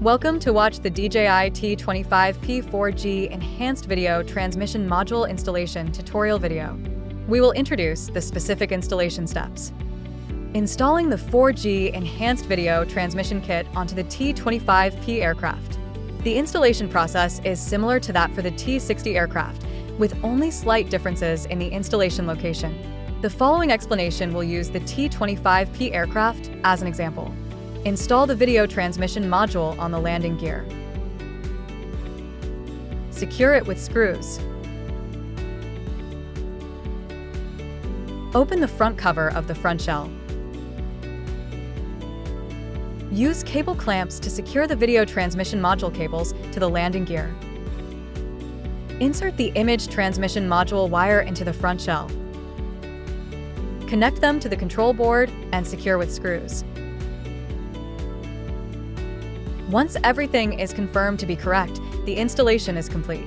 Welcome to watch the DJI T25P 4G Enhanced Video Transmission Module Installation tutorial video. We will introduce the specific installation steps. Installing the 4G Enhanced Video Transmission Kit onto the T25P aircraft. The installation process is similar to that for the T60 aircraft, with only slight differences in the installation location. The following explanation will use the T25P aircraft as an example. Install the video transmission module on the landing gear. Secure it with screws. Open the front cover of the front shell. Use cable clamps to secure the video transmission module cables to the landing gear. Insert the image transmission module wire into the front shell. Connect them to the control board and secure with screws. Once everything is confirmed to be correct, the installation is complete.